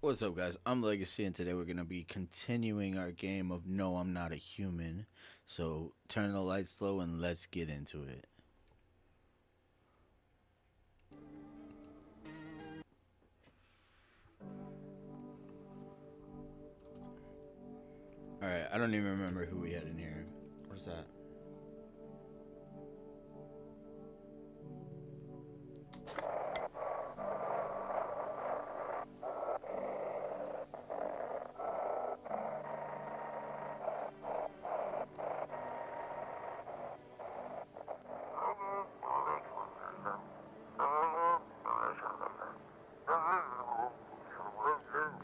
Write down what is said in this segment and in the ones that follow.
What's up, guys? I'm Legacy, and today we're going to be continuing our game of No, I'm Not a Human. So, turn the lights low and let's get into it. Alright, I don't even remember who we had in here. What's that?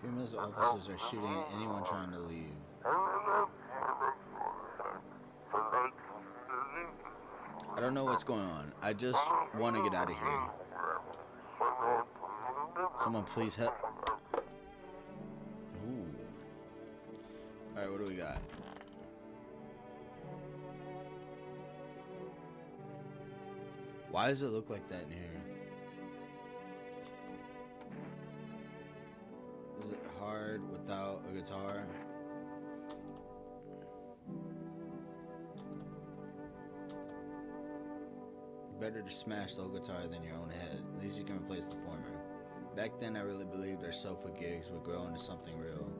Female officers are shooting at anyone trying to leave. I don't know what's going on. I just want to get out of here. Someone please help. Ooh. Alright, what do we got? Why does it look like that in here? Is it hard without a guitar? Better to smash the whole guitar than your own head. At least you can replace the former. Back then I really believed our sofa gigs would grow into something real.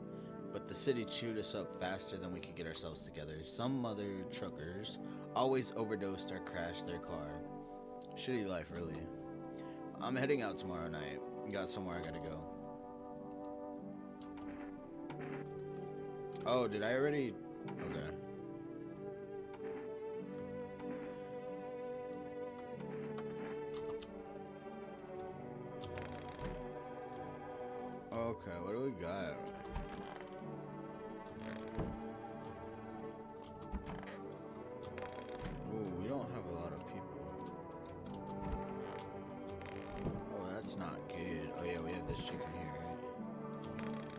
But the city chewed us up faster than we could get ourselves together. Some mother truckers always overdosed or crashed their car. Shitty life, really. I'm heading out tomorrow night. Got somewhere I gotta go. Oh, did I already? Okay. Okay, what do we got? Ooh, we don't have a lot of people. Oh, that's not good. Oh yeah, we have this chicken here, right?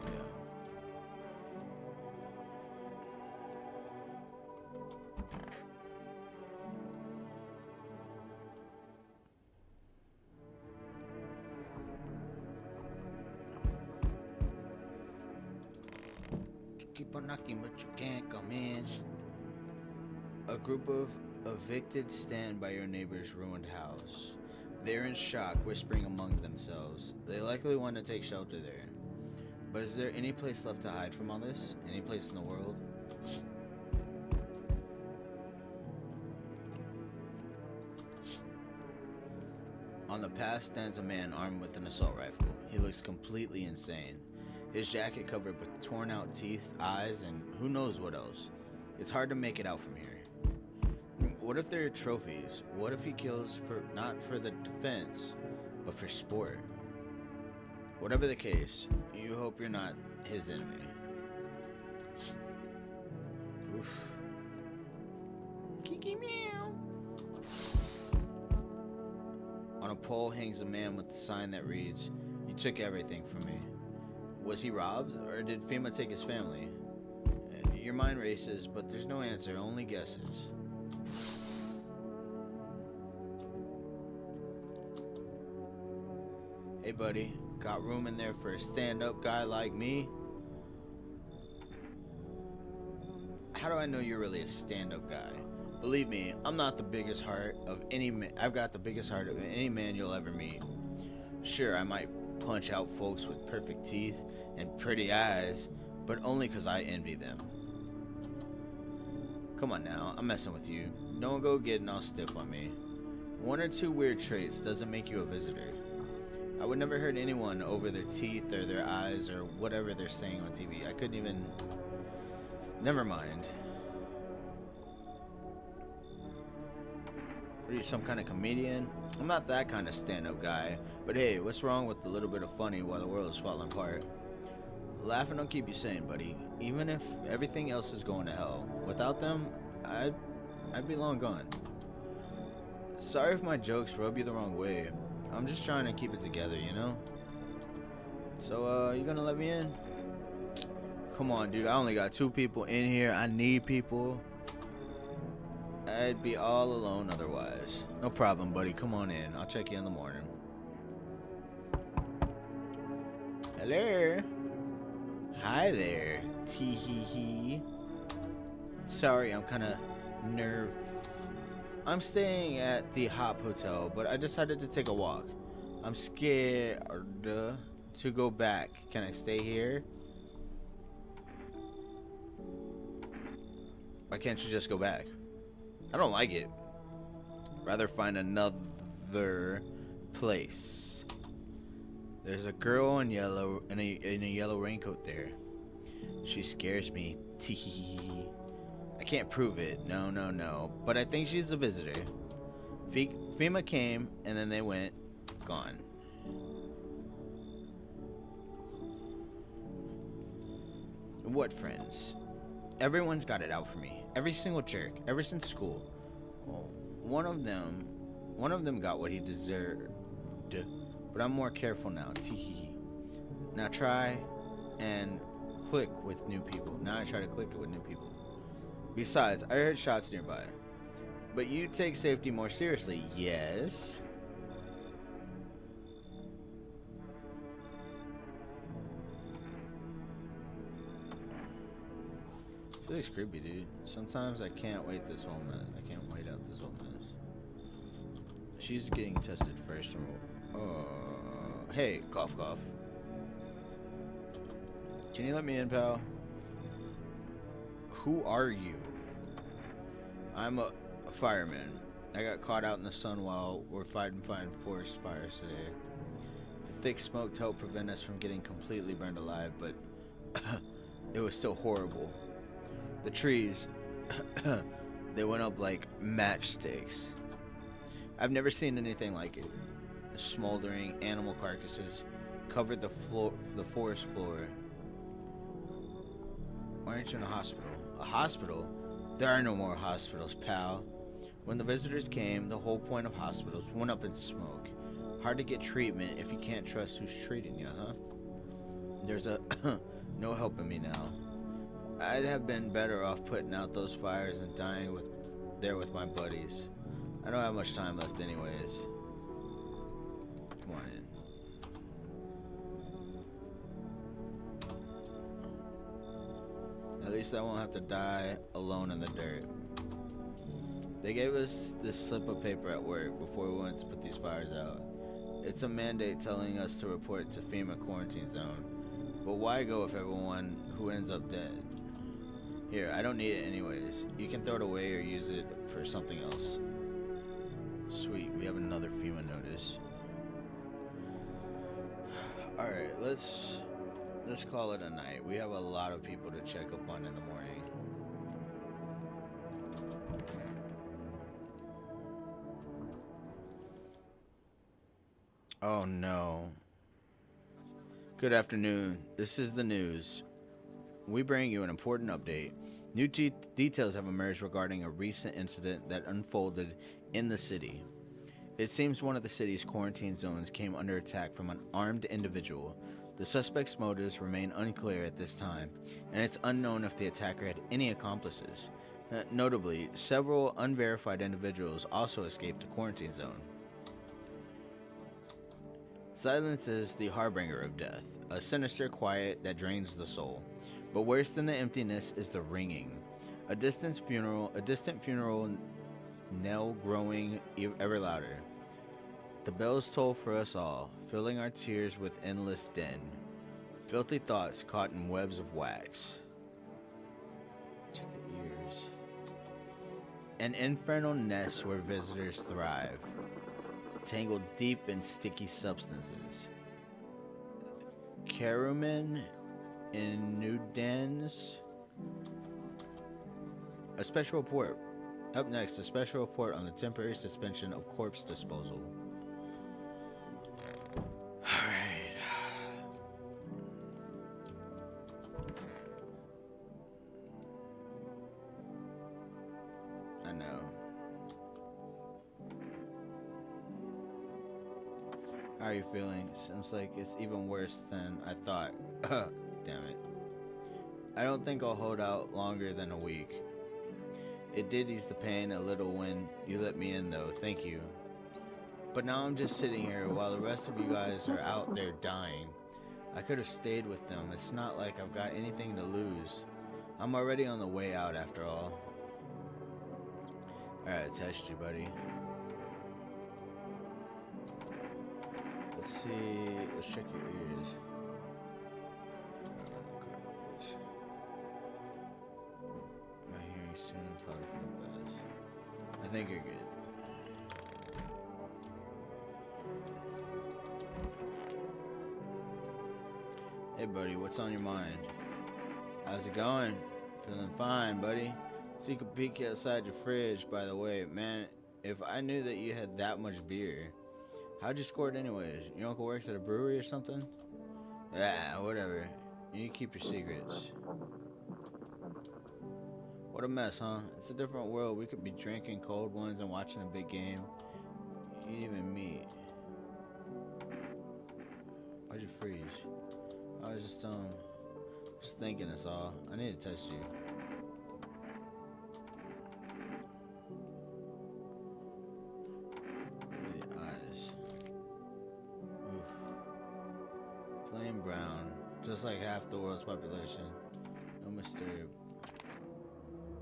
Yeah. Keep on knocking, but you can't come in. A group of evicted stand by your neighbor's ruined house. They're in shock, whispering among themselves. They likely want to take shelter there. But is there any place left to hide from all this? Any place in the world? On the path stands a man armed with an assault rifle. He looks completely insane. His jacket covered with torn out teeth, eyes, and who knows what else. It's hard to make it out from here. What if they're trophies? What if he kills for not for the defense, but for sport? Whatever the case, you hope you're not his enemy. Oof. Kiki meow. On a pole hangs a man with a sign that reads, "You took everything from me." Was he robbed, or did FEMA take his family? Your mind races, but there's no answer, only guesses. Hey buddy, got room in there for a stand-up guy like me? How do I know you're really a stand-up guy? Believe me, I'm not the biggest heart of any man. I've got the biggest heart of any man you'll ever meet. Sure, I might punch out folks with perfect teeth and pretty eyes, but only 'cause I envy them. Come on now, I'm messing with you. Don't go getting all stiff on me. One or two weird traits doesn't make you a visitor. I would never hurt anyone over their teeth or their eyes or whatever they're saying on TV. I couldn't even... Never mind. What are you, some kind of comedian? I'm not that kind of stand-up guy. But hey, what's wrong with a little bit of funny while the world is falling apart? Laughing will keep you sane, buddy. Even if everything else is going to hell. Without them, I'd be long gone. Sorry if my jokes rub you the wrong way. I'm just trying to keep it together, you know? So, you gonna let me in? Come on, dude. I only got 2 people in here. I need people. I'd be all alone otherwise. No problem, buddy. Come on in. I'll check you in the morning. Hello? Hi there, tee hee hee. Sorry, I'm kind of nerve. I'm staying at the Hop Hotel, but I decided to take a walk. I'm scared to go back. Can I stay here? Why can't you just go back? I don't like it. Rather find another place. There's a girl in yellow in a yellow raincoat there. She scares me. Tee. I can't prove it. No. But I think she's a visitor. FEMA came and then they went. Gone. What friends? Everyone's got it out for me. Every single jerk, ever since school. Well, one of them got what he deserved. But I'm more careful now. Tee. Now try and click with new people. Now I try to click it with new people. Besides, I heard shots nearby. But you take safety more seriously, yes? This looks creepy, dude. Sometimes I can't wait this whole mess. I can't wait out this whole mess. She's getting tested first. Hey, cough. Can you let me in, pal? Who are you? I'm a fireman. I got caught out in the sun while we're fighting forest fires today. The thick smoke helped prevent us from getting completely burned alive, but it was still horrible. The trees, they went up like matchsticks. I've never seen anything like it. Smoldering animal carcasses covered the forest floor. Why aren't you in a hospital? A hospital? There are no more hospitals, pal. When the visitors came, the whole point of hospitals went up in smoke. Hard to get treatment if you can't trust who's treating you, huh? There's no helping me now. I'd have been better off putting out those fires and dying there with my buddies. I don't have much time left anyways. Come on in. At least I won't have to die alone in the dirt. They gave us this slip of paper at work before we went to put these fires out. It's a mandate telling us to report to FEMA quarantine zone. But why go if everyone who ends up dead? Here, I don't need it anyways. You can throw it away or use it for something else. Sweet, we have another FEMA notice. Alright, let's call it a night. We have a lot of people to check up on in the morning. Oh no. Good afternoon. This is the news. We bring you an important update. New details have emerged regarding a recent incident that unfolded in the city. It seems one of the city's quarantine zones came under attack from an armed individual. The suspect's motives remain unclear at this time, and it's unknown if the attacker had any accomplices. Notably, several unverified individuals also escaped the quarantine zone. Silence is the harbinger of death, a sinister quiet that drains the soul. But worse than the emptiness is the ringing. A distant funeral knell growing ever louder. The bells toll for us all, filling our tears with endless din. Filthy thoughts caught in webs of wax. Check the ears. An infernal nest where visitors thrive, tangled deep in sticky substances. Caruman in new dens. A special report. Up next, a special report on the temporary suspension of corpse disposal. Alright. I know. How are you feeling? Seems like it's even worse than I thought. Damn it. I don't think I'll hold out longer than a week. It did ease the pain a little when you let me in, though. Thank you. But now I'm just sitting here while the rest of you guys are out there dying. I could have stayed with them. It's not like I've got anything to lose. I'm already on the way out after all. Alright, test you, buddy. Let's see. Let's check your ears. My hearing soon, probably for the best. I think you're good. Hey buddy, what's on your mind? How's it going? Feeling fine, buddy. So you could peek outside your fridge, by the way. Man, if I knew that you had that much beer, how'd you score it anyways? Your uncle works at a brewery or something? Yeah, whatever. You keep your secrets. What a mess, huh? It's a different world. We could be drinking cold ones and watching a big game. You'd even meet. Why'd you freeze? I was just thinking that's all. I need to test you. The eyes. Oof. Plain brown. Just like half the world's population. No mystery.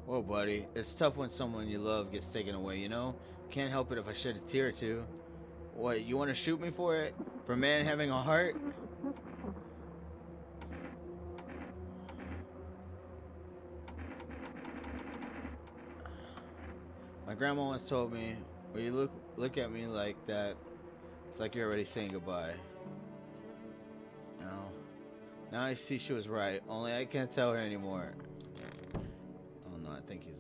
Whoa, buddy. It's tough when someone you love gets taken away, you know? Can't help it if I shed a tear or two. What, you want to shoot me for it? For a man having a heart? My grandma once told me, when you look at me like that, it's like you're already saying goodbye. Now I see she was right, only I can't tell her anymore. Oh no, I think he's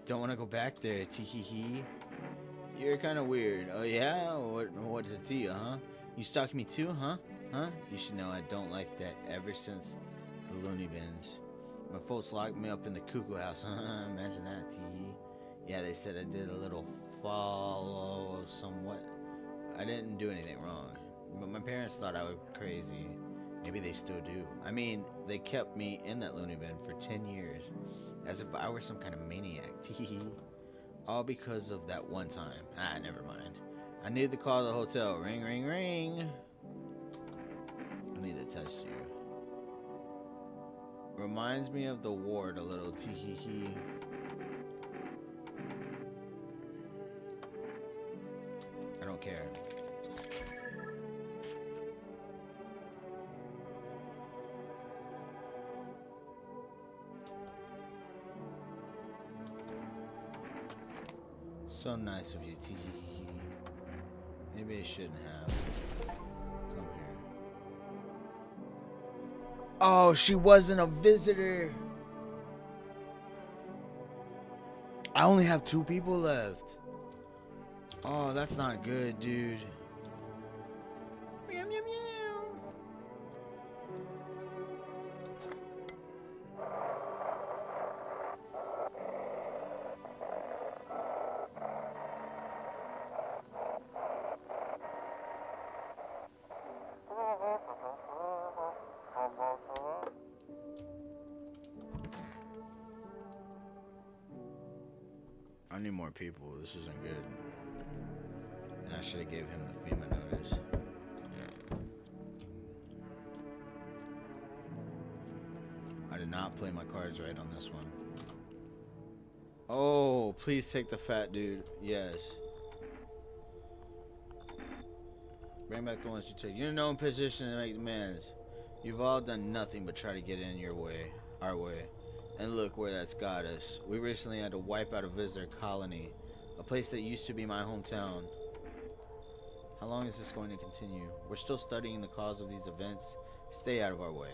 Don't want to go back there, tee-hee-hee. You're kind of weird. Oh yeah? What's it to you, huh? You stalked me too, huh? Huh? You should know I don't like that ever since the loony bins. My folks locked me up in the cuckoo house, huh? Imagine that, tee-hee. Yeah, they said I did a little follow somewhat. I didn't do anything wrong. But my parents thought I was crazy. Maybe they still do. I mean, they kept me in that loony bin for 10 years. As if I were some kind of maniac. All because of that one time. Ah, never mind. I need to call the hotel. Ring, ring, ring. I need to test you. Reminds me of the ward a little. Tee-hee-hee. I don't care. So nice of you, T. Maybe I shouldn't have. Come here. Oh, she wasn't a visitor. I only have 2 people left. Oh, that's not good, dude. Meow, meow, meow. I need more people. This isn't good. And I should have gave him the FEMA notice. I did not play my cards right on this one. Oh, please take the fat dude. Yes. Bring back the ones you took. You're in no position to make demands. You've all done nothing but try to get in your way, our way. And look where that's got us. We recently had to wipe out a visitor colony, a place that used to be my hometown. How long is this going to continue? We're still studying the cause of these events. Stay out of our way.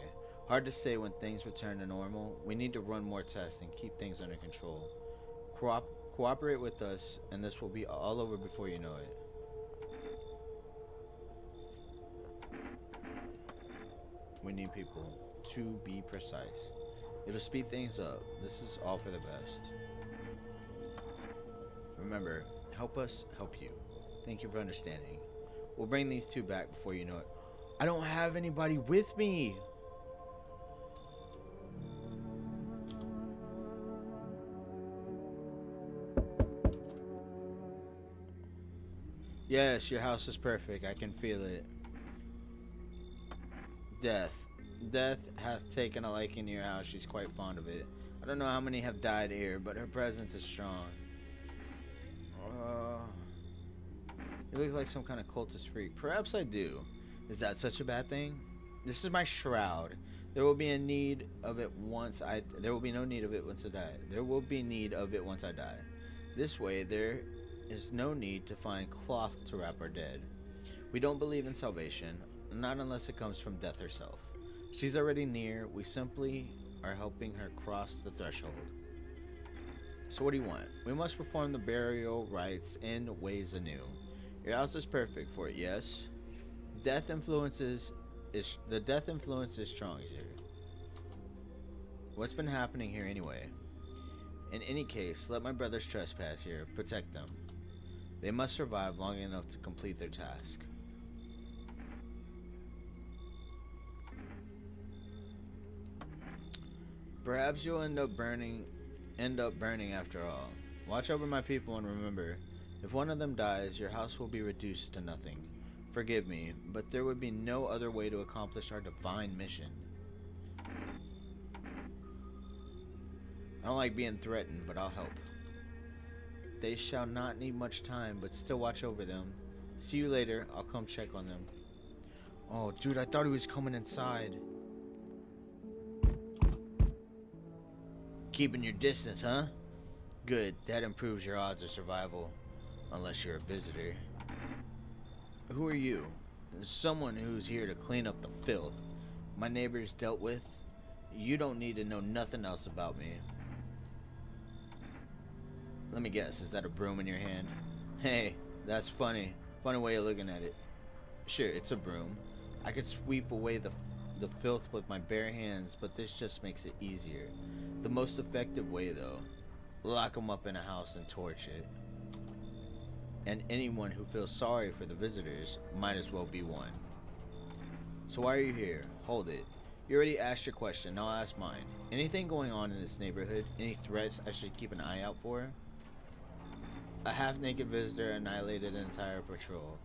Hard to say when things return to normal. We need to run more tests and keep things under control. Cooperate with us, and this will be all over before you know it. We need people, to be precise. It'll speed things up. This is all for the best. Remember, help us help you. Thank you for understanding. We'll bring these 2 back before you know it. I don't have anybody with me. Yes, your house is perfect. I can feel it. Death. Death hath taken a liking to your house. She's quite fond of it. I don't know how many have died here, but her presence is strong. Uh, you look like some kind of cultist freak. Perhaps I do. Is that such a bad thing? This is my shroud. There will be a need of it once I. There will be no need of it once I die. There will be need of it once I die. This way, there is no need to find cloth to wrap our dead. We don't believe in salvation, not unless it comes from death herself. She's already near. We simply are helping her cross the threshold. So what do you want? We must perform the burial rites in ways anew. Your house is perfect for it, yes? The death influence is strong here. What's been happening here anyway? In any case, let my brothers trespass here. Protect them. They must survive long enough to complete their task. Perhaps you'll end up burning after all. Watch over my people and remember, if one of them dies, your house will be reduced to nothing. Forgive me, but there would be no other way to accomplish our divine mission. I don't like being threatened, but I'll help. They shall not need much time, but still watch over them. See you later. I'll come check on them. Oh, dude, I thought he was coming inside. Keeping your distance, huh? Good. That improves your odds of survival. Unless you're a visitor. Who are you? Someone who's here to clean up the filth my neighbors dealt with. You don't need to know nothing else about me. Let me guess, is that a broom in your hand? Hey, that's funny. Funny way of looking at it. Sure, it's a broom. I could sweep away the filth with my bare hands, but this just makes it easier. The most effective way, though, lock them up in a house and torch it. And anyone who feels sorry for the visitors might as well be one. So why are you here? Hold it. You already asked your question, now I'll ask mine. Anything going on in this neighborhood? Any threats I should keep an eye out for? A half-naked visitor annihilated an entire patrol.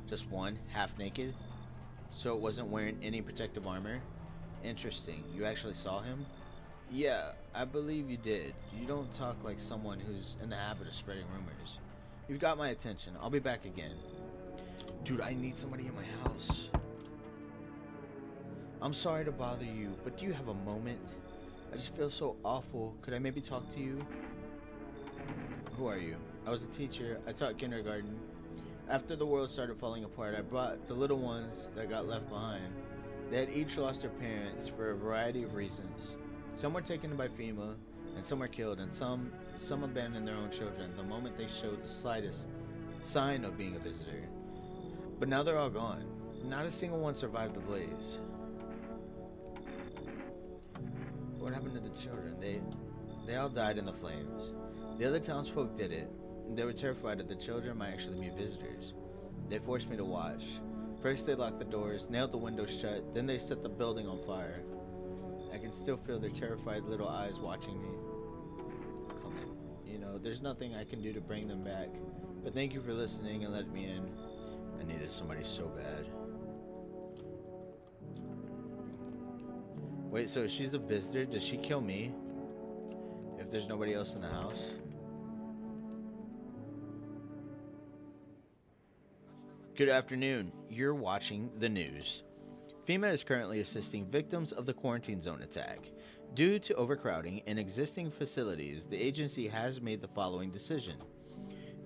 Just one? Half-naked? So it wasn't wearing any protective armor? Interesting. You actually saw him? Yeah, I believe you did. You don't talk like someone who's in the habit of spreading rumors. You've got my attention. I'll be back again. Dude, I need somebody in my house. I'm sorry to bother you, but do you have a moment? I just feel so awful. Could I maybe talk to you? Who are you? I was a teacher. I taught kindergarten. After the world started falling apart, I brought the little ones that got left behind. They had each lost their parents for a variety of reasons. Some were taken by FEMA, and some were killed, and some abandoned their own children the moment they showed the slightest sign of being a visitor. But now they're all gone. Not a single one survived the blaze. What happened to the children? They all died in the flames. The other townsfolk did it. They were terrified that the children might actually be visitors. They forced me to watch. First they locked the doors, nailed the windows shut, then they set the building on fire. I can still feel their terrified little eyes watching me. Come on. You know, there's nothing I can do to bring them back. But thank you for listening and letting me in. I needed somebody so bad. Wait, so if she's a visitor, does she kill me? If there's nobody else in the house? Good afternoon. You're watching the news. FEMA is currently assisting victims of the quarantine zone attack. Due to overcrowding in existing facilities, the agency has made the following decision.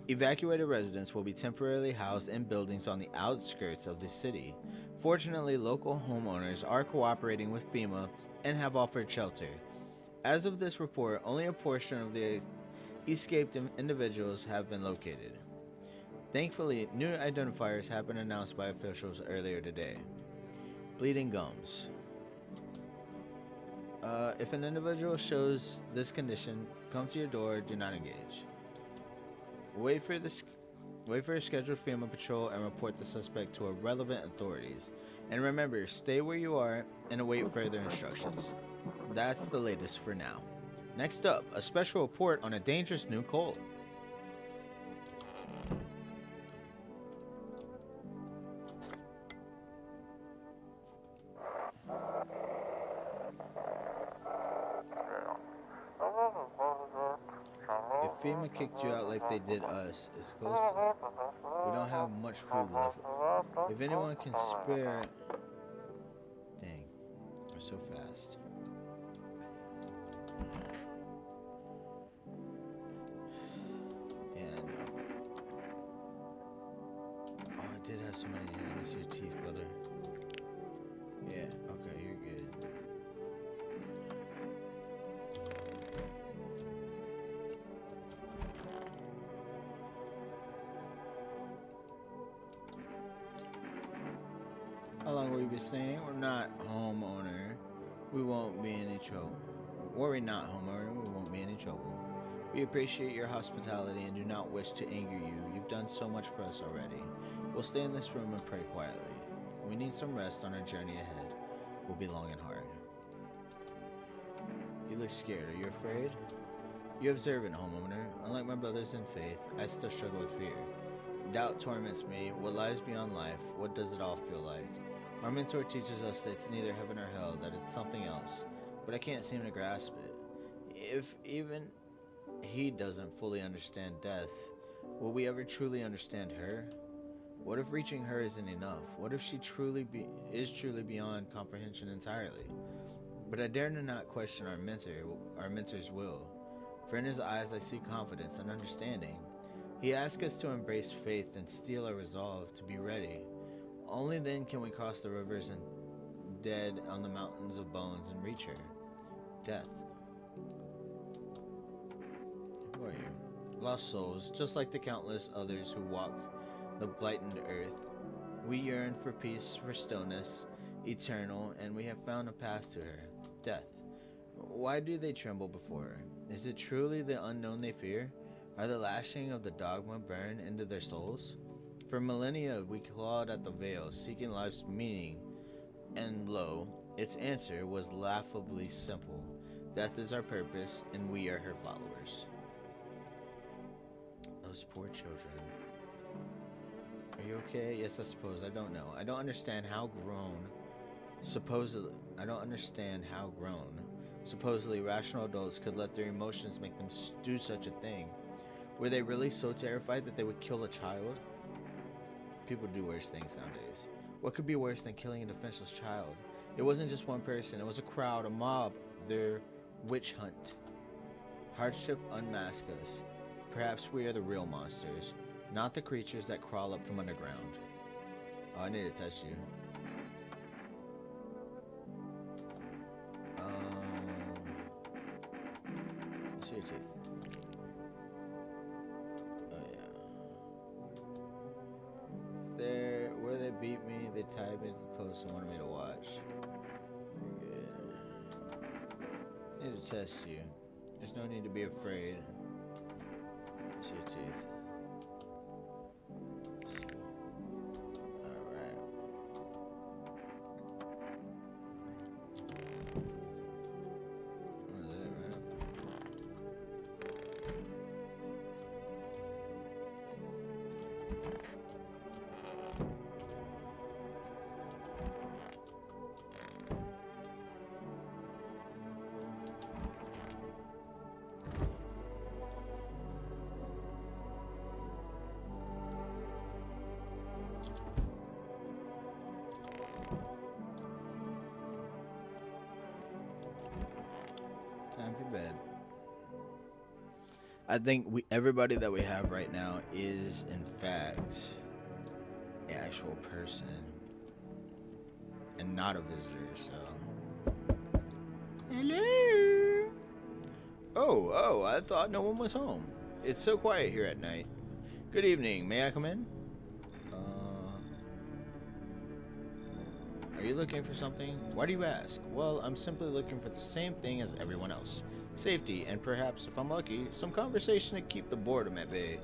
Evacuated residents will be temporarily housed in buildings on the outskirts of the city. Fortunately, local homeowners are cooperating with FEMA and have offered shelter. As of this report, only a portion of the escaped individuals have been located. Thankfully, new identifiers have been announced by officials earlier today. Bleeding gums. If an individual shows this condition, come to your door, do not engage. Wait for this. Wait for a scheduled FEMA patrol and report the suspect to relevant authorities. And remember, stay where you are and await further instructions. That's the latest for now. Next up, a special report on a dangerous new cult. If FEMA kicked you out like they did us, it's close to... We don't have much food left. If anyone can spare... Dang, they're so fast. Yeah, no. Oh, I did have so many. Let me see your teeth, brother. Yeah, okay, you're good. How long will you be staying? We're not homeowner. We won't be in any trouble. Worry not, homeowner. We won't be in any trouble. We appreciate your hospitality and do not wish to anger you. You've done so much for us already. We'll stay in this room and pray quietly. We need some rest on our journey ahead. We'll be long and hard. You look scared. Are you afraid? You observant, homeowner. Unlike my brothers in faith, I still struggle with fear. Doubt torments me. What lies beyond life? What does it all feel like? Our mentor teaches us that it's neither heaven or hell, that it's something else, but I can't seem to grasp it. If even he doesn't fully understand death, will we ever truly understand her? What if reaching her isn't enough? What if she is truly beyond comprehension entirely? But I dare not question our mentor's will, for in his eyes I see confidence and understanding. He asks us to embrace faith and steel our resolve to be ready. Only then can we cross the rivers and dead on the mountains of bones and reach her. Death. Who are you? Lost souls, just like the countless others who walk the blighted earth. We yearn for peace, for stillness, eternal, and we have found a path to her. Death. Why do they tremble before her? Is it truly the unknown they fear? Are the lashing of the dogma burned into their souls? For millennia we clawed at the veil, seeking life's meaning, and lo, its answer was laughably simple. Death is our purpose, and we are her followers. Those poor children. Are you okay? Yes, I suppose. I don't know. I don't understand how grown, supposedly rational adults could let their emotions make them do such a thing. Were they really so terrified that they would kill a child? People do worse things nowadays. What could be worse than killing a defenseless child? It wasn't just one person. It was a crowd, a mob. Their witch hunt. Hardship unmasked us. Perhaps we are the real monsters, not the creatures that crawl up from underground. Oh, I need to test you. Let's see your teeth. Where they beat me, they tied me to the post and wanted me to watch. Good. I need to test you. There's no need to be afraid. See your teeth. Alright. That was it, right? Time for bed. I think everybody that we have right now is in fact an actual person and not a visitor, so. Hello. Oh, I thought no one was home. It's so quiet here at night. Good evening, may I come in? Are you looking for something? Why do you ask? Well, I'm simply looking for the same thing as everyone else. Safety, and perhaps, if I'm lucky, some conversation to keep the boredom at bay.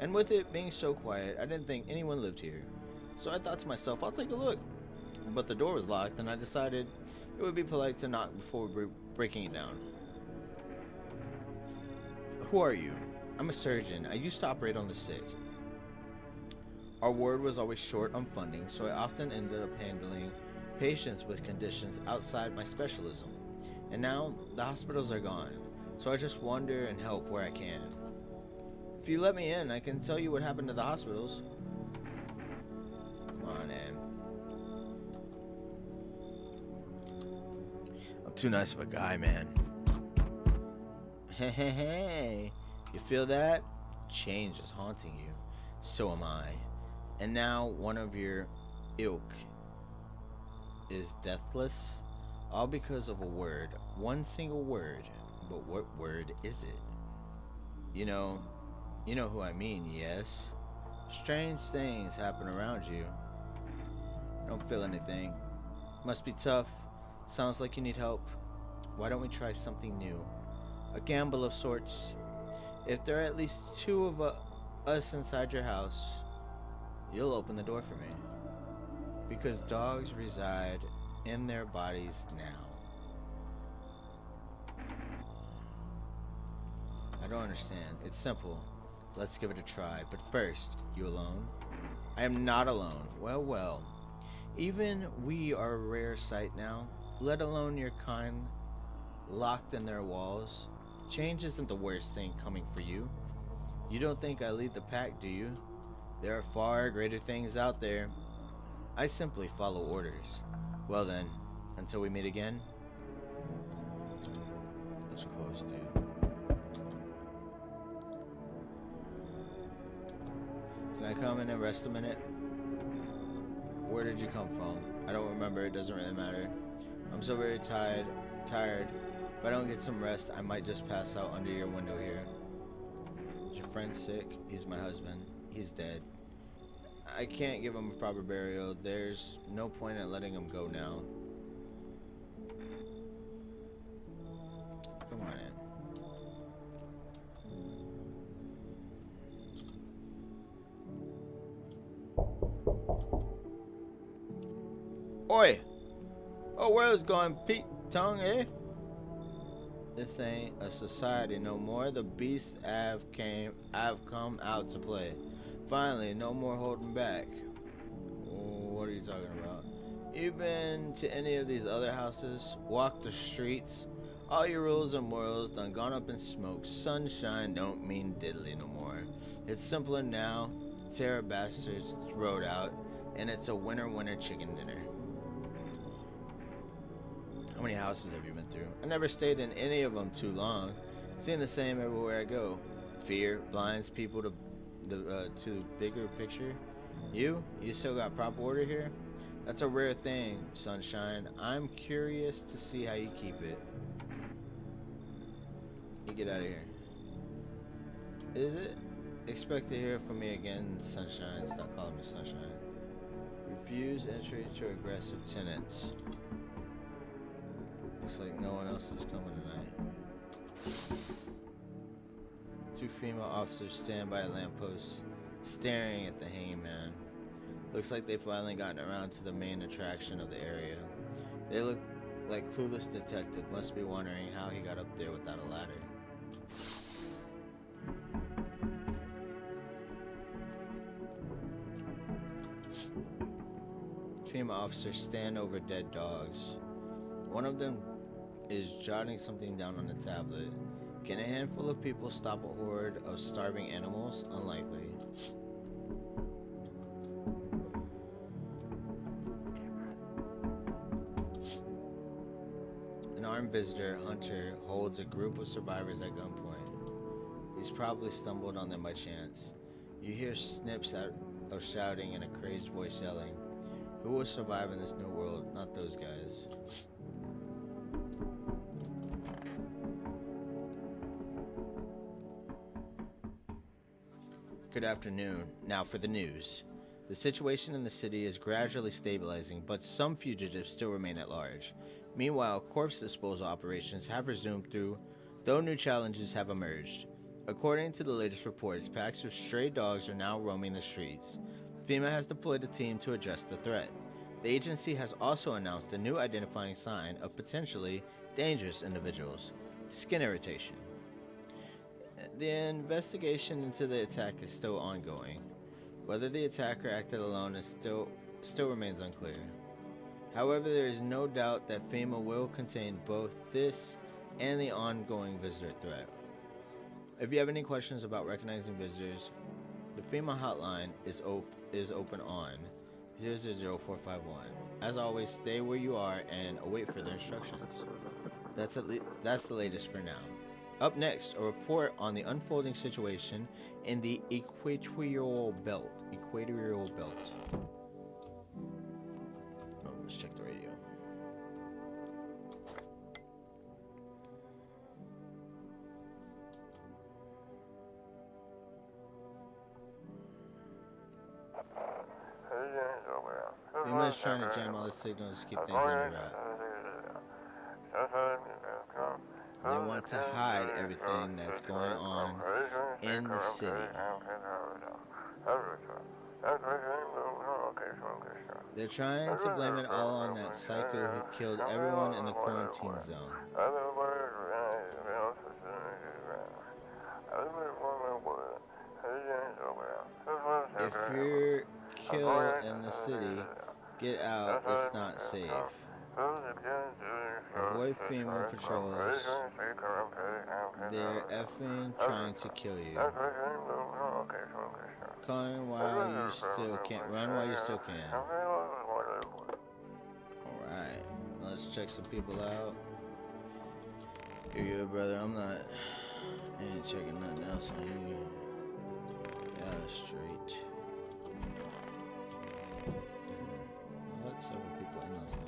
And with it being so quiet, I didn't think anyone lived here. So I thought to myself, I'll take a look. But the door was locked, and I decided it would be polite to knock before breaking it down. Who are you? I'm a surgeon. I used to operate on the sick. Our ward was always short on funding, so I often ended up handling patients with conditions outside my specialism. And now, the hospitals are gone, so I just wander and help where I can. If you let me in, I can tell you what happened to the hospitals. Come on, man. I'm too nice of a guy, man. Hey, you feel that? Change is haunting you. So am I. And now one of your ilk is deathless, all because of a word, one single word. But what word is it? You know who I mean, yes? Strange things happen around you. Don't feel anything. Must be tough. Sounds like you need help. Why don't we try something new? A gamble of sorts. If there are at least two of us inside your house, you'll open the door for me. Because dogs reside in their bodies now. I don't understand. It's simple. Let's give it a try. But first, you alone? I am not alone. Well, well. Even we are a rare sight now, let alone your kind locked in their walls. Change isn't the worst thing coming for you. You don't think I lead the pack, do you? There are far greater things out there. I simply follow orders. Well then, until we meet again. That was close, dude. Can I come in and rest a minute? Where did you come from? I don't remember, it doesn't really matter. I'm so very tired. If I don't get some rest, I might just pass out under your window here. Is your friend sick? He's my husband. He's dead. I can't give him a proper burial. There's no point in letting him go now. Come on in. Oi! Oh, where's going Pete Tongue, eh? This ain't a society no more. The beasts have come out to play. Finally, no more holding back. What are you talking about? You been to any of these other houses? Walked the streets? All your rules and morals done gone up in smoke. Sunshine don't mean diddly no more. It's simpler now. Terror bastards thrown out, and it's a winner chicken dinner. How many houses have you been through? I never stayed in any of them too long. Seeing the same everywhere I go. Fear blinds people to the bigger picture. You still got proper order here? That's a rare thing, Sunshine. I'm curious to see how you keep it. You get out of here. Is it? Expect to hear from me again, Sunshine. Stop calling me Sunshine. Refuse entry to aggressive tenants. Looks like no one else is coming tonight. Two female officers stand by a lamppost, staring at the hangman. Looks like they've finally gotten around to the main attraction of the area. They look like clueless detective, must be wondering how he got up there without a ladder. Female officers stand over dead dogs. One of them is jotting something down on a tablet. Can a handful of people stop a horde of starving animals? Unlikely. An armed visitor, Hunter, holds a group of survivors at gunpoint. He's probably stumbled on them by chance. You hear snips out of shouting and a crazed voice yelling. Who will survive in this new world? Not those guys. Good afternoon. Now for the news. The situation in the city is gradually stabilizing, but some fugitives still remain at large. Meanwhile, corpse disposal operations have resumed though new challenges have emerged. According to the latest reports, packs of stray dogs are now roaming the streets. FEMA has deployed a team to address the threat. The agency has also announced a new identifying sign of potentially dangerous individuals: skin irritation. The investigation into the attack is still ongoing. Whether the attacker acted alone is still remains unclear. However, there is no doubt that FEMA will contain both this and the ongoing visitor threat. If you have any questions about recognizing visitors, the FEMA hotline is open on 000451. As always, stay where you are and await further instructions. That's the latest for now. Up next, a report on the unfolding situation in the equatorial belt. Oh, let's check the radio. FEMA is trying to jam all the signals to keep things under wrap. They want to hide everything that's going on in the city. They're trying to blame it all on that psycho who killed everyone in the quarantine zone. If you're killed in the city, get out, it's not safe. Avoid FEMA patrols. They're effing trying to kill you. Run while you still can. Alright, let's check some people out. You're good, brother. I ain't checking nothing else on you. Yeah, straight. What? Several people in this thing.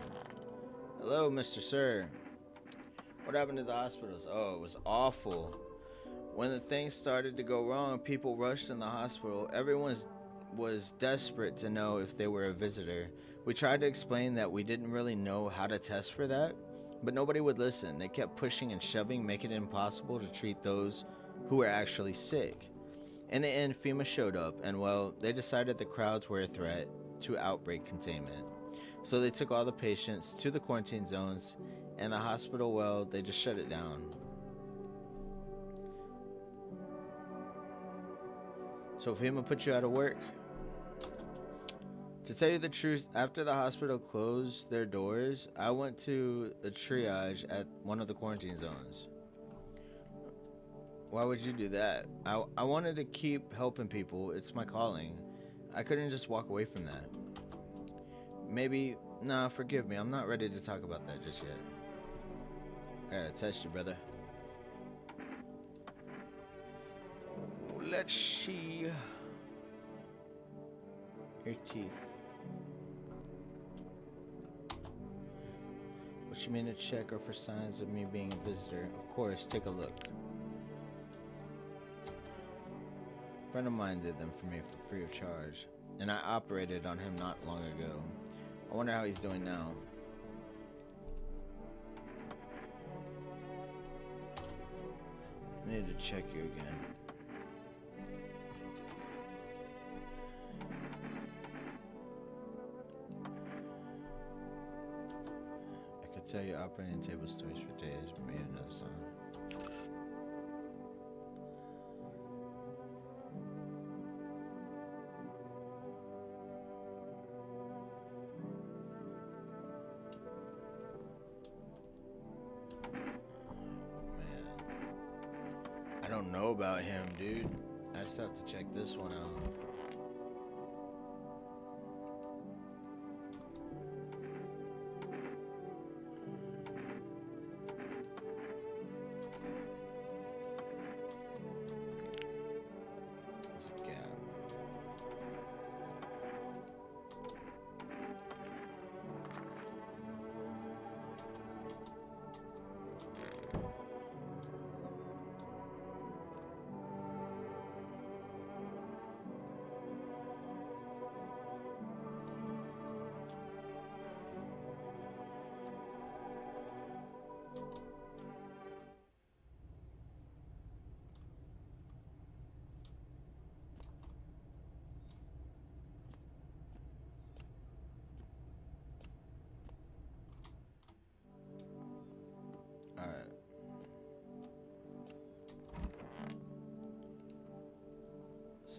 Hello, Mr. Sir. What happened to the hospitals? Oh, it was awful. When the things started to go wrong, people rushed in the hospital. Everyone was desperate to know if they were a visitor. We tried to explain that we didn't really know how to test for that, but nobody would listen. They kept pushing and shoving, making it impossible to treat those who were actually sick. In the end, FEMA showed up, and well, they decided the crowds were a threat to outbreak containment. So they took all the patients to the quarantine zones, and the hospital, well, they just shut it down. So FEMA put you out of work? To tell you the truth, after the hospital closed their doors, I went to a triage at one of the quarantine zones. Why would you do that? I wanted to keep helping people. It's my calling. I couldn't just walk away from that. Maybe, nah, forgive me. I'm not ready to talk about that just yet. I gotta test you, brother. Let's see. Your teeth. What you mean to check or for signs of me being a visitor? Of course, take a look. A friend of mine did them for me for free of charge, and I operated on him not long ago. I wonder how he's doing now. I need to check you again. I could tell you operating table stories for days, but maybe another song. I don't know about him, dude. I still have to check this one out. There's a gap.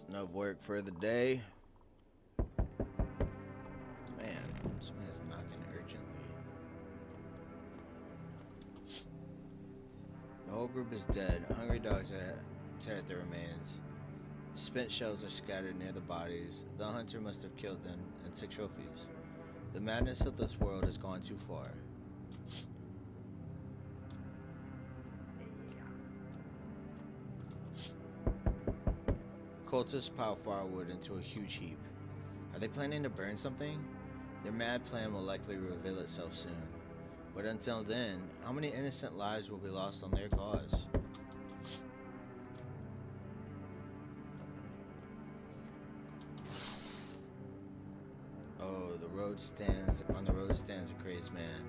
Enough work for the day. Man, somebody's knocking urgently. The whole group is dead. Hungry dogs tear at their remains. Spent shells are scattered near the bodies. The hunter must have killed them and took trophies. The madness of this world has gone too far. Cultists pile firewood into a huge heap. Are they planning to burn something? Their mad plan will likely reveal itself soon. But until then, how many innocent lives will be lost on their cause? Oh, on the road stands a crazed man.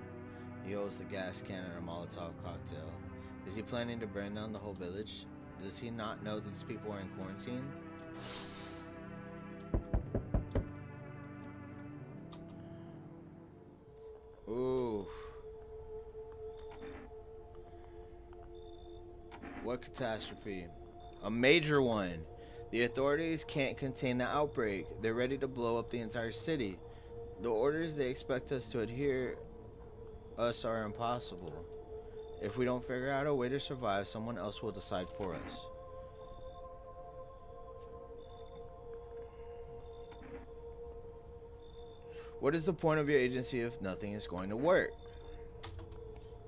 He holds the gas can and a Molotov cocktail. Is he planning to burn down the whole village? Does he not know these people are in quarantine? Ooh. What catastrophe? A major one. The authorities can't contain the outbreak. They're ready to blow up the entire city. The orders they expect us to adhere us are impossible. If we don't figure out a way to survive, someone else will decide for us. What is the point of your agency if nothing is going to work?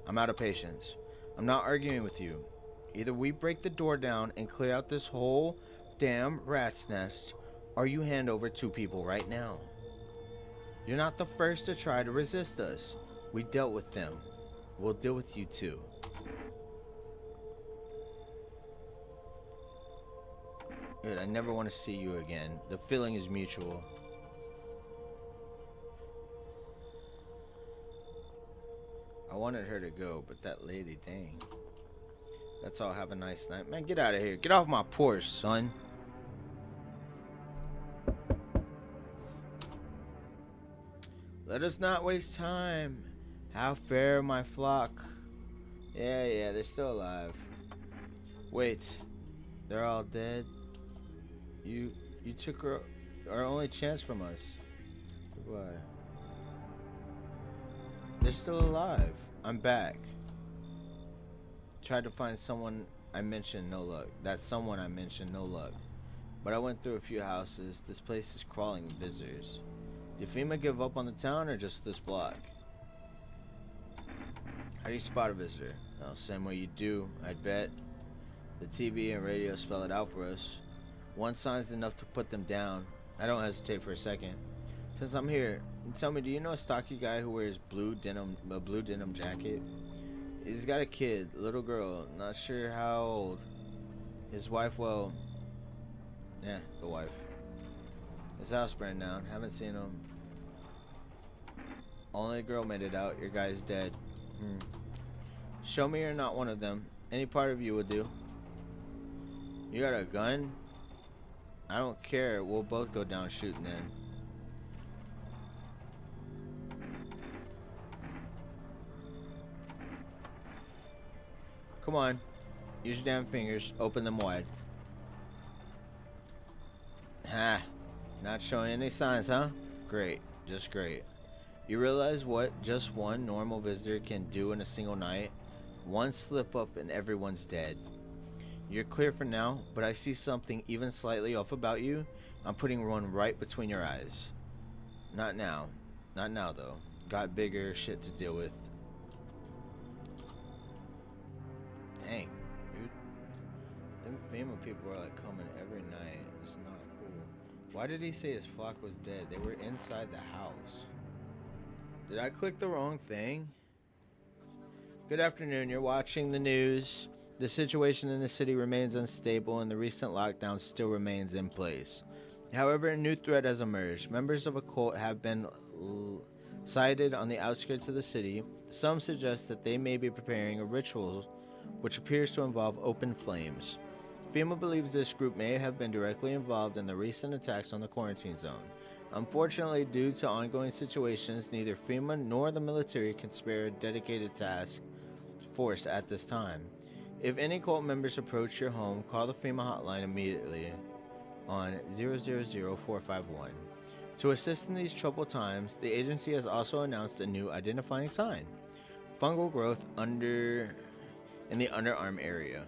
I'm out of patience. I'm not arguing with you. Either we break the door down and clear out this whole damn rat's nest, or you hand over 2 people right now. You're not the first to try to resist us. We dealt with them. We'll deal with you too. Good, I never want to see you again. The feeling is mutual. I wanted her to go, but that lady, dang. That's all. Have a nice night. Man, get out of here. Get off my porch, son. Let us not waste time. How fair, my flock. Yeah, they're still alive. Wait, they're all dead? You took our only chance from us. Goodbye. They're still alive. I'm back. Tried to find someone I mentioned, no luck. That someone I mentioned, no luck. But I went through a few houses. This place is crawling with visitors. Did FEMA give up on the town or just this block? How do you spot a visitor? Well, same way you do, I'd bet. The TV and radio spell it out for us. One sign's enough to put them down. I don't hesitate for a second. Since I'm here, tell me, do you know a stocky guy who wears a blue denim jacket? He's got a kid, a little girl, not sure how old. His wife, well, yeah, the wife. His house burned down. Haven't seen him. Only girl made it out. Your guy's dead. Show me you're not one of them. Any part of you would do. You got a gun? I don't care. We'll both go down shooting then. Come on. Use your damn fingers. Open them wide. Ha. Not showing any signs, huh? Great. Just great. You realize what just one normal visitor can do in a single night? One slip up and everyone's dead. You're clear for now, but I see something even slightly off about you. I'm putting one right between your eyes. Not now. Not now, though. Got bigger shit to deal with. Dang, dude. Them FEMA people are like coming every night. It's not cool. Why did he say his flock was dead? They were inside the house. Did I click the wrong thing? Good afternoon. You're watching the news. The situation in the city remains unstable and the recent lockdown still remains in place. However, a new threat has emerged. Members of a cult have been sighted on the outskirts of the city. Some suggest that they may be preparing a ritual which appears to involve open flames. FEMA believes this group may have been directly involved in the recent attacks on the quarantine zone. Unfortunately, due to ongoing situations, neither FEMA nor the military can spare a dedicated task force at this time. If any cult members approach your home, call the FEMA hotline immediately on 000451. To assist in these troubled times, the agency has also announced a new identifying sign: fungal growth in the underarm area.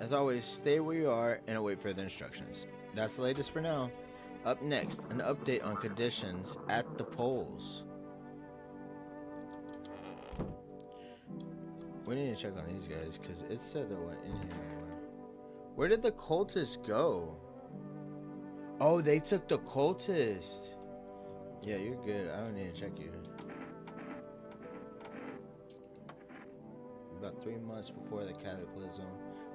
As always, stay where you are and await further instructions. That's the latest for now. Up next, an update on conditions at the polls. We need to check on these guys because it said there weren't in here. Where did the cultist go? Oh, they took the cultist. Yeah, you're good. I don't need to check you. About 3 months before the cataclysm,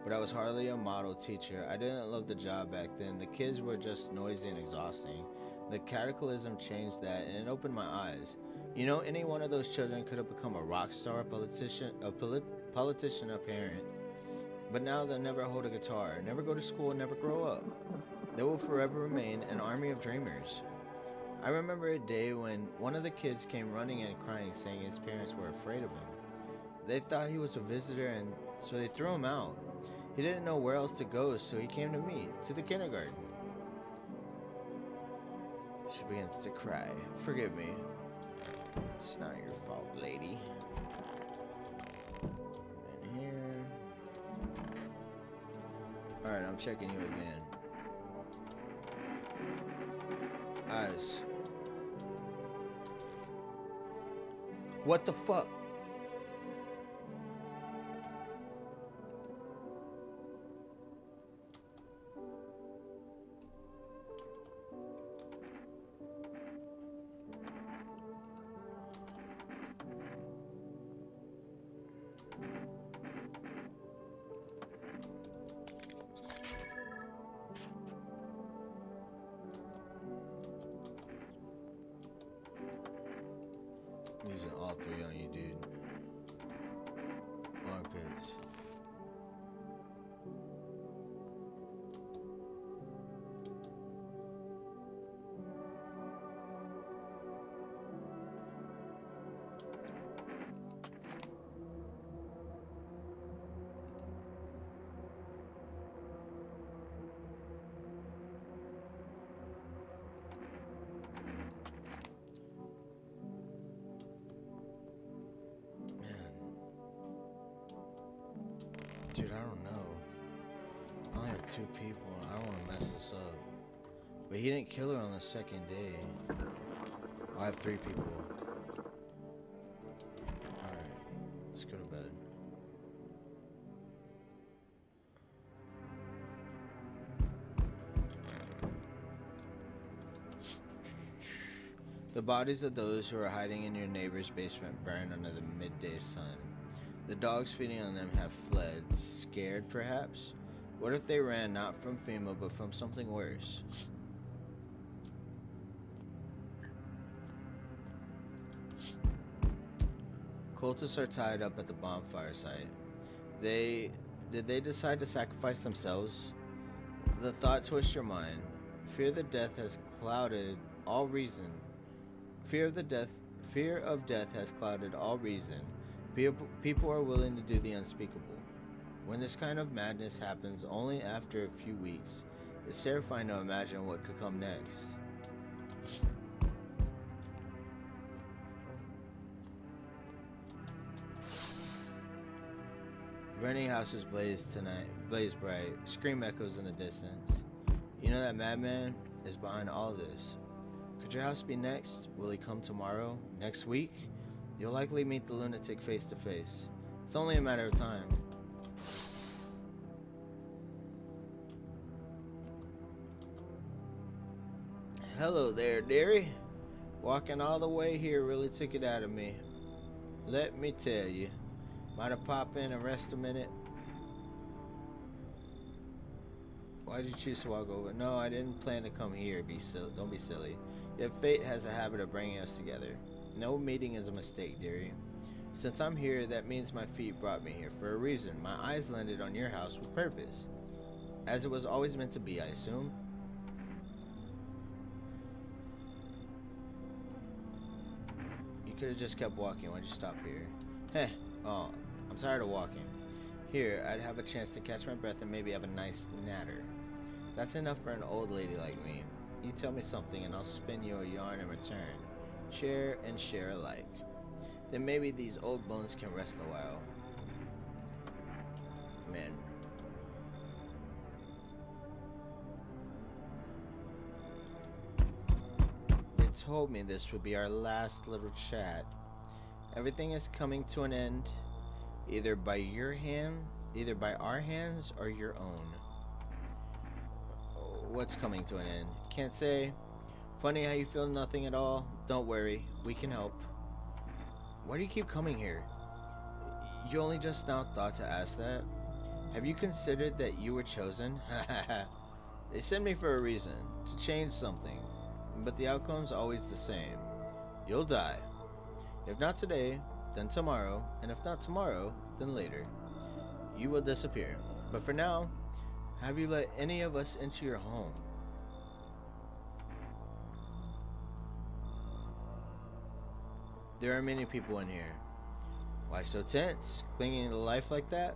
but I was hardly a model teacher. I didn't love the job back then. The kids were just noisy and exhausting. The cataclysm changed that, and it opened my eyes. You know, any one of those children could have become a rock star, a politician, a parent. But now they'll never hold a guitar, never go to school, never grow up. They will forever remain an army of dreamers. I remember a day when one of the kids came running and crying, saying his parents were afraid of him. They thought he was a visitor, and so they threw him out. He didn't know where else to go, so he came to me, to the kindergarten. She begins to cry. Forgive me. It's not your fault, lady. And here. Alright, I'm checking you again. Eyes. What the fuck? Using all three on you, dude. Armpits. Dude, I don't know. I only have 2 people. I don't want to mess this up. But he didn't kill her on the second day. I have 3 people. Alright, let's go to bed. The bodies of those who are hiding in your neighbor's basement burn under the midday sun. The dogs feeding on them have fled, scared perhaps? What if they ran not from FEMA but from something worse? Cultists are tied up at the bonfire site. Did they decide to sacrifice themselves? The thought twists your mind. Fear of death has clouded all reason. Fear of death has clouded all reason. People are willing to do the unspeakable. When this kind of madness happens only after a few weeks, it's terrifying to imagine what could come next. Burning houses blaze bright, scream echoes in the distance. You know that madman is behind all this. Could your house be next? Will he come tomorrow? Next week? You'll likely meet the lunatic face to face. It's only a matter of time. Hello there, dearie. Walking all the way here really took it out of me. Let me tell you. Might have pop in and rest a minute. Why'd you choose to walk over? No, I didn't plan to come here. Don't be silly. Yet fate has a habit of bringing us together. No meeting is a mistake, dearie. Since I'm here, that means my feet brought me here for a reason. My eyes landed on your house with purpose. As it was always meant to be, I assume. You could have just kept walking. Why'd you stop here? Heh. Oh, I'm tired of walking. Here, I'd have a chance to catch my breath and maybe have a nice natter. That's enough for an old lady like me. You tell me something and I'll spin you a yarn in return. Share and share alike. Then maybe these old bones can rest a while. Man. They told me this would be our last little chat. Everything is coming to an end, either by our hands or your own. What's coming to an end? Can't say. Funny how you feel nothing at all. Don't worry, we can help. Why do you keep coming here? You only just now thought to ask that? Have you considered that you were chosen? They sent me for a reason, to change something. But the outcome's always the same. You'll die. If not today, then tomorrow, and if not tomorrow, then later. You will disappear. But for now, have you let any of us into your home? There are many people in here. Why so tense? Clinging to life like that?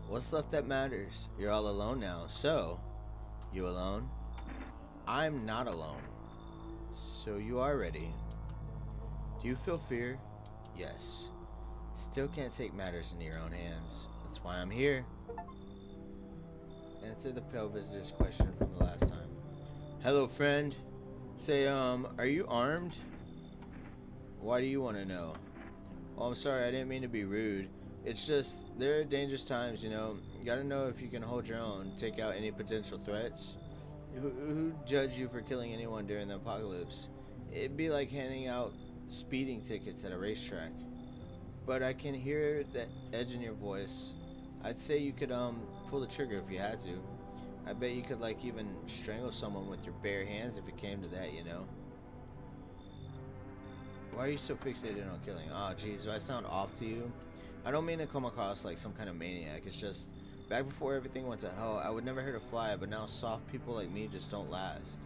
What's left that matters? You're all alone now, so... You alone? I'm not alone. So you are ready. Do you feel fear? Yes. Still can't take matters into your own hands. That's why I'm here. Answer the pale visitor's question from the last time. Hello, friend. Say, are you armed? Why do you want to know? Oh, I'm sorry, I didn't mean to be rude. It's just, there are dangerous times, you know. You gotta know if you can hold your own, take out any potential threats. Who'd judge you for killing anyone during the apocalypse? It'd be like handing out speeding tickets at a racetrack. But I can hear that edge in your voice. I'd say you could, pull the trigger if you had to. I bet you could, like, even strangle someone with your bare hands if it came to that, you know. Why are you so fixated on killing? Oh, geez, do I sound off to you? I don't mean to come across like some kind of maniac. It's just, back before everything went to hell, I would never hurt a fly, but now soft people like me just don't last.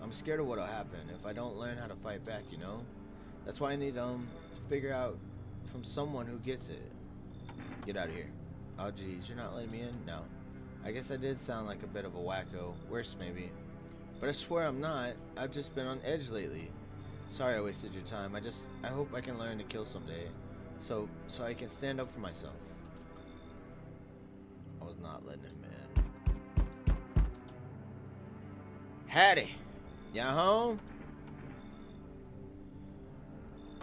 I'm scared of what'll happen if I don't learn how to fight back, you know? That's why I need, to figure out from someone who gets it. Get out of here. Oh, geez, you're not letting me in? No. I guess I did sound like a bit of a wacko. Worse, maybe. But I swear I'm not. I've just been on edge lately. Sorry I wasted your time. I hope I can learn to kill someday. So I can stand up for myself. I was not letting him in. Hattie! Ya home?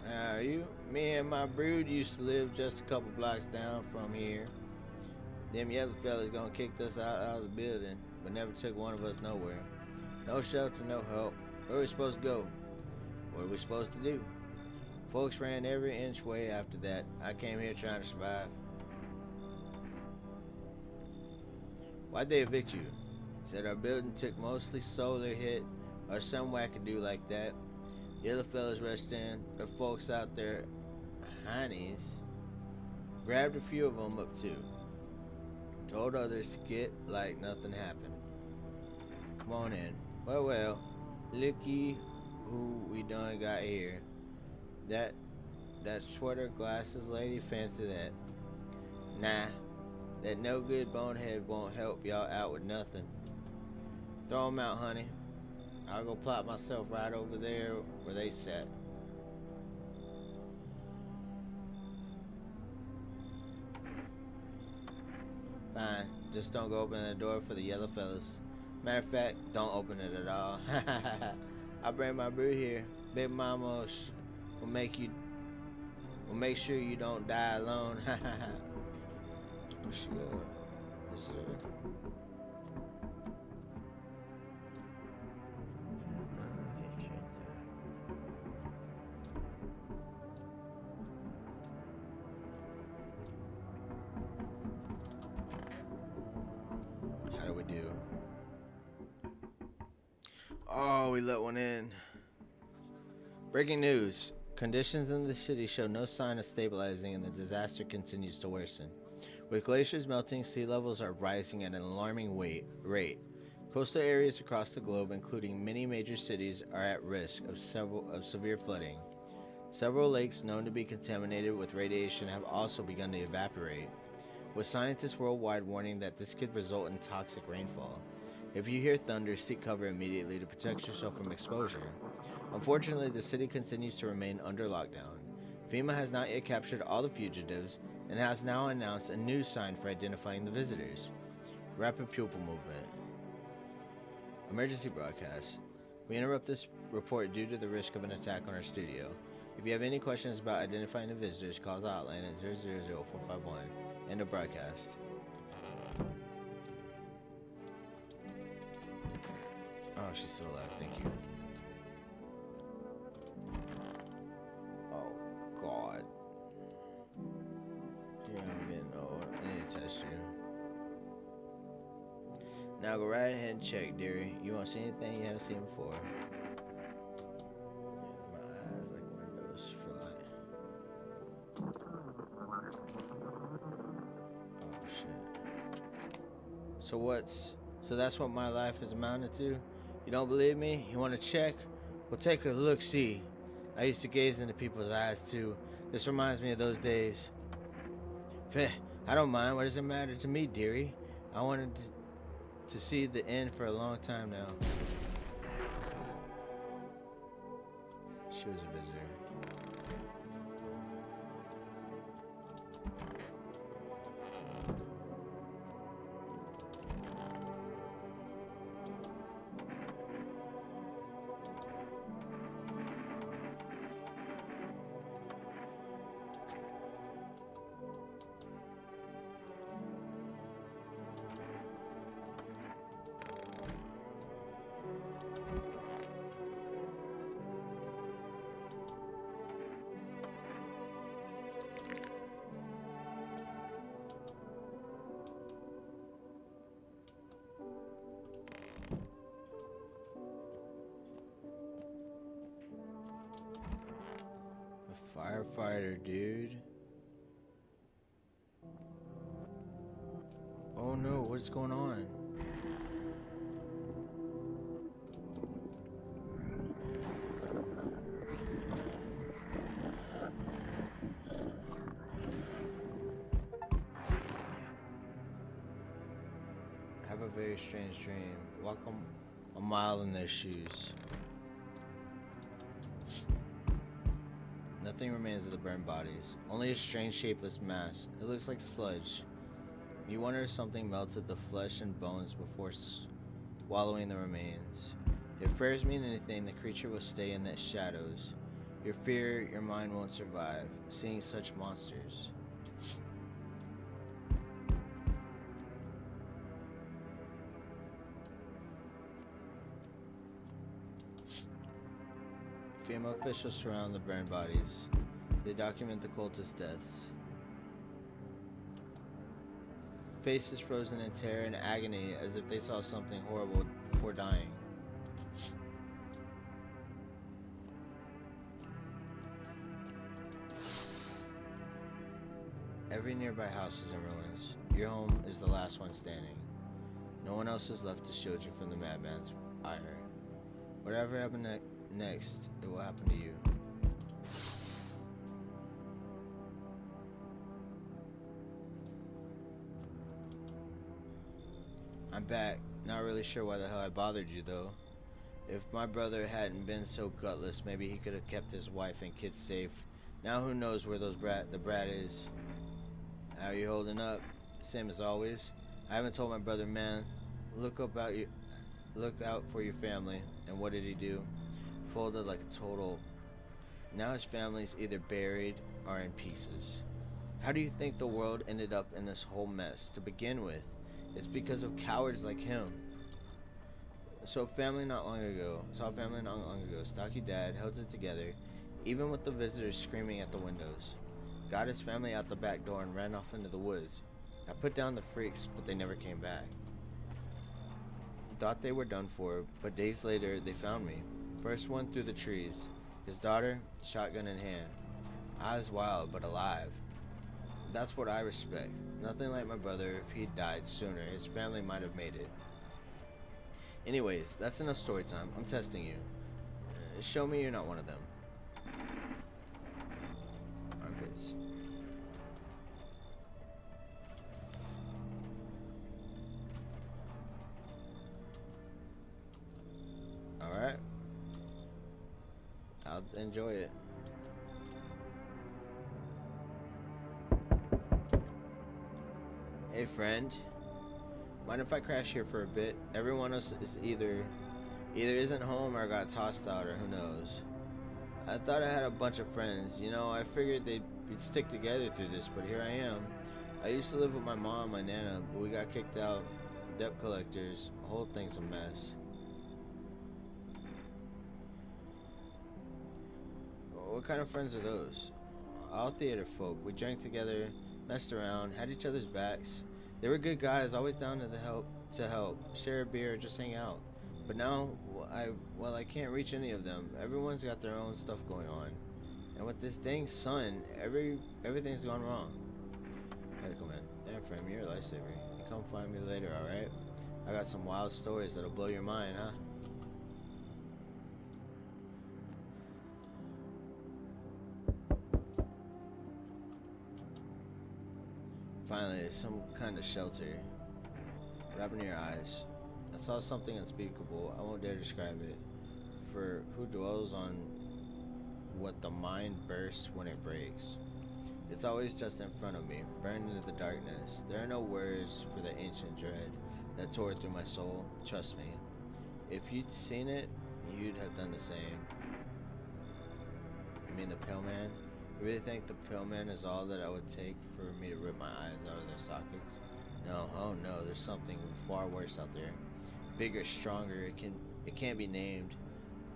How are you? Me and my brood used to live just a couple blocks down from here. Them yellow fellas gonna kick us out of the building, but never took one of us nowhere. No shelter, no help. Where are we supposed to go? What are we supposed to do? Folks ran every inch way after that. I came here trying to survive. Why'd they evict you? Said our building took mostly solar hit or some wackadoo like that. The other fellas rushed in. The folks out there, heinies, grabbed a few of them up too. Told others to get like nothing happened. Come on in. Well, looky who we done got here. That sweater glasses lady, fancy that. Nah, that no good bonehead won't help y'all out with nothing. Throw 'em out, honey. I'll go plop myself right over there where they sat. Fine, just don't go open the door for the yellow fellas. Matter of fact, don't open it at all. I'll bring my brew here. Big Mama will make sure you don't die alone. Where's she go? Is there... How do we do? Oh, we let one in. Breaking news. Conditions in the city show no sign of stabilizing and the disaster continues to worsen. With glaciers melting, sea levels are rising at an alarming rate. Coastal areas across the globe, including many major cities, are at risk of severe flooding. Several lakes known to be contaminated with radiation have also begun to evaporate. with scientists worldwide warning that this could result in toxic rainfall. If you hear thunder, seek cover immediately to protect yourself from exposure. Unfortunately, the city continues to remain under lockdown. FEMA has not yet captured all the fugitives and has now announced a new sign for identifying the visitors. Rapid pupil movement. Emergency broadcast. We interrupt this report due to the risk of an attack on our studio. If you have any questions about identifying the visitors, call the hotline at 000-451. End of broadcast. Oh, she's still alive. Thank you. Oh, God. Yeah, I'm getting old. I need to test you. Now go right ahead and check, dearie. You won't see anything you haven't seen before. My eyes like windows for light. Oh, shit. So that's what my life is amounted to? You don't believe me? You want to check? Well, take a look-see. I used to gaze into people's eyes, too. This reminds me of those days. Feh, I don't mind. What does it matter to me, dearie? I wanted to see the end for a long time now. She was a visitor. Firefighter, dude. Oh no, what's going on? I have a very strange dream. Walk a mile in their shoes. Nothing remains of the burned bodies, only a strange shapeless mass. It looks like sludge. You wonder if something melted the flesh and bones before swallowing the remains. If prayers mean anything, the creature will stay in the shadows. Your fear, your mind won't survive, seeing such monsters. FEMA officials surround the burned bodies. They document the cultist deaths. Faces frozen in terror and agony as if they saw something horrible before dying. Every nearby house is in ruins. Your home is the last one standing. No one else is left to shield you from the madman's ire. Whatever happened next, it will happen to you. I'm back. Not really sure why the hell I bothered you, though. If my brother hadn't been so gutless, maybe he could have kept his wife and kids safe. Now who knows where the brat is. How are you holding up? Same as always. I haven't told my brother, man. Look out for your family. And what did he do? Folded like a total. Now his family's either buried or in pieces. How do you think the world ended up in this whole mess to begin with? It's because of cowards like him. Saw family not long ago. Stocky dad held it together, even with the visitors screaming at the windows. Got his family out the back door and ran off into the woods. I put down the freaks, but they never came back. Thought they were done for, but days later they found me. First one through the trees. His daughter, shotgun in hand. Eyes wild, but alive. That's what I respect. Nothing like my brother. If he'd died sooner, his family might have made it. Anyways, that's enough story time. I'm testing you. Show me you're not one of them. Armpits. I'll enjoy it. Hey friend, mind if I crash here for a bit? Everyone else is either isn't home or got tossed out or who knows. I thought I had a bunch of friends. You know, I figured we'd stick together through this, but here I am. I used to live with my mom and my nana, but we got kicked out. Debt collectors. The whole thing's a mess. What kind of friends are those? All theater folk. We drank together, messed around, had each other's backs. They were good guys, always down to help, share a beer, just hang out. But now, I can't reach any of them. Everyone's got their own stuff going on, and with this dang sun, everything's gone wrong. Hey, come in. Damn, friend, you're a lifesaver. You come find me later, all right? I got some wild stories that'll blow your mind, huh? Finally, some kind of shelter. What happened to your eyes? I saw something unspeakable. I won't dare describe it. For who dwells on what the mind bursts when it breaks? It's always just in front of me, burned into the darkness. There are no words for the ancient dread that tore through my soul. Trust me. If you'd seen it, you'd have done the same. You mean the Pale Man? You really think the Pale Man is all that I would take for me to rip my eyes out of their sockets? No, oh no, there's something far worse out there. Bigger, stronger, it can't be named.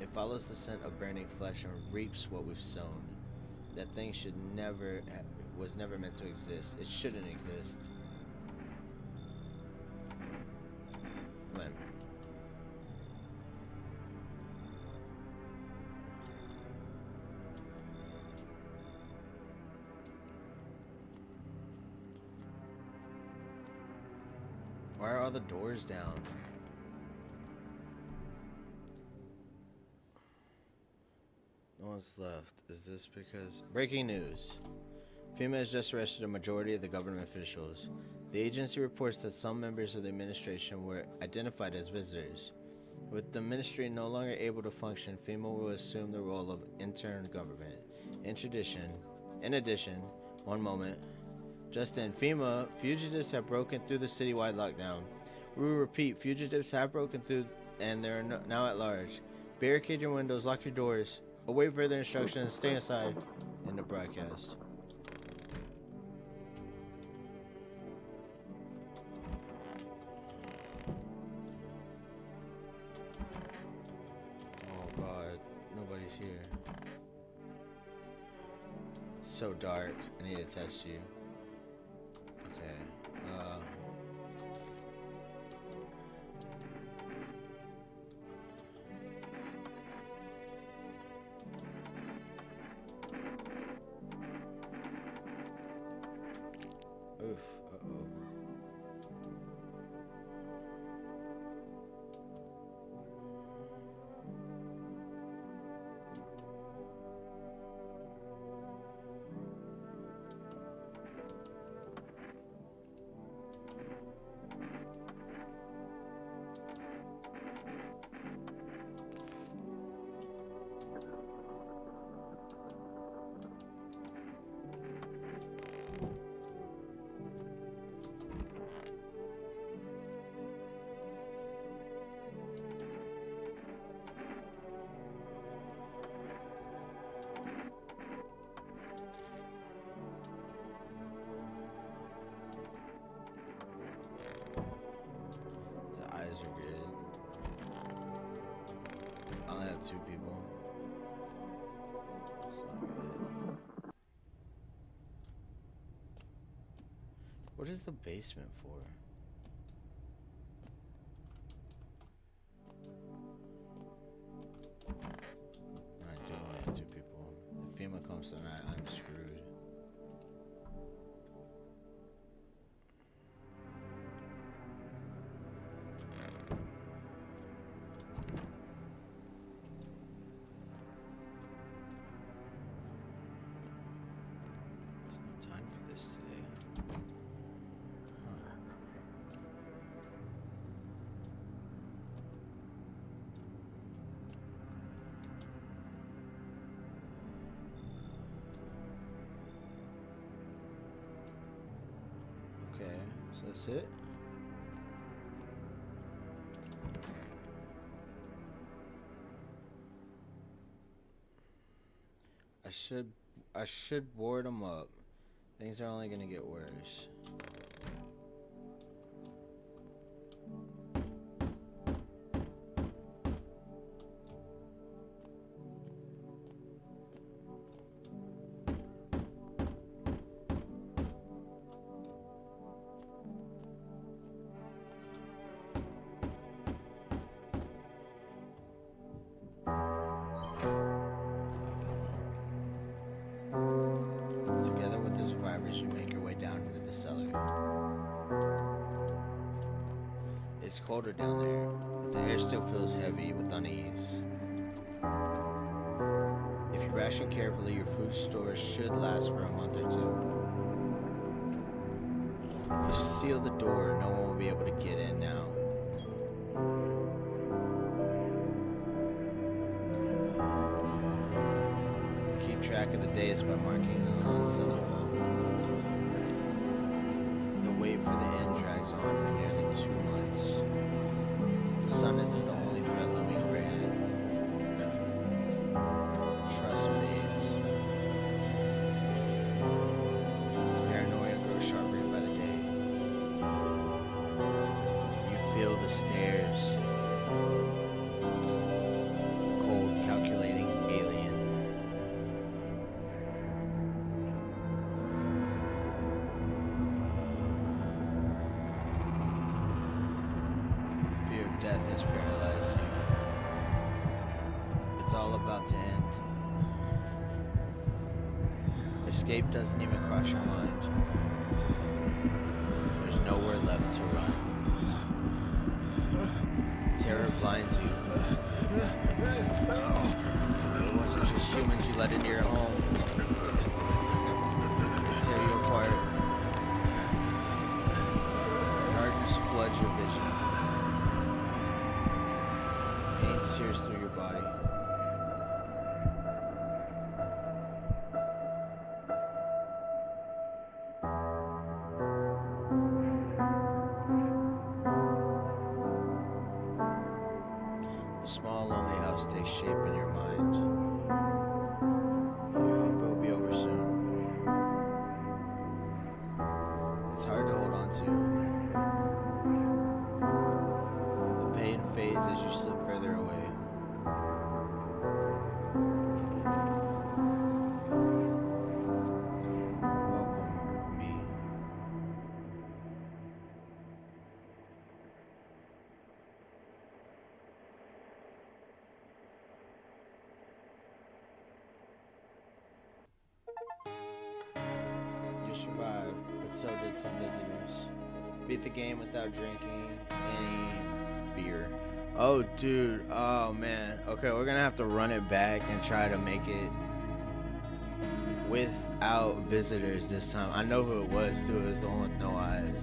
It follows the scent of burning flesh and reaps what we've sown. That thing was never meant to exist. It shouldn't exist. Come on. Why are all the doors down? No one's left. Is this because... Breaking news. FEMA has just arrested a majority of the government officials. The agency reports that some members of the administration were identified as visitors. With the ministry no longer able to function, FEMA will assume the role of intern government. In addition, one moment. Just in FEMA, fugitives have broken through the citywide lockdown. We will repeat, fugitives have broken through and they're now at large. Barricade your windows, lock your doors. Await further instructions, stay inside. In the broadcast. Oh god, nobody's here. It's so dark, I need to test you. Okay, oof, uh-oh. The eyes are good. I only have 2 people. It's not good. What is the basement for? I do only have 2 people. If FEMA comes tonight, I'm screwed. There's no time for this today. Huh. That's it. I should board them up. Things are only gonna get worse. Together with the survivors, you make your way down into the cellar. It's colder down there, but the air still feels heavy with unease. If you ration carefully, your food stores should last for a month or two. If you seal the door, no one will be able to get in now. Keep track of the days by marking them on the cellar wall. The wait for the end drags on for nearly 2 months. The sun isn't the only threat looming overhead. Trust fades. Paranoia grows sharper by the day. You feel the stares. Cold, calculating alien. Fear of death has paralyzed you. It's all about to end. Escape doesn't even cross your mind. There's nowhere left to run. Terror blinds you. It wasn't just humans you let into your home. They tear you apart. Darkness floods your vision. Pain sears through your body. A small, lonely house takes shape in your mind. You hope it will be over soon. It's hard to hold on to. The pain fades as you slip further away. Welcome, me. You survived, but so did some visitors. Beat the game without drinking any beer. Oh, dude. Oh, man. Okay, we're gonna have to run it back and try to make it without visitors this time. I know who it was, too. It was the one with no eyes.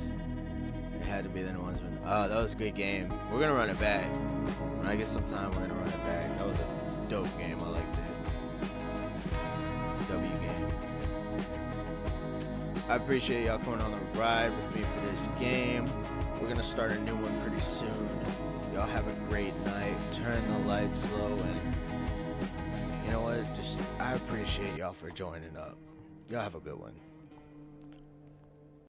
It had to be the ones with... Oh, that was a good game. We're gonna run it back. When I get some time, we're gonna run it back. That was a dope game. I liked it. W game. I appreciate y'all coming on the ride with me for this game. We're gonna start a new one pretty soon. Y'all have a great night. Turn the lights low, and you know what? I appreciate y'all for joining up. Y'all have a good one.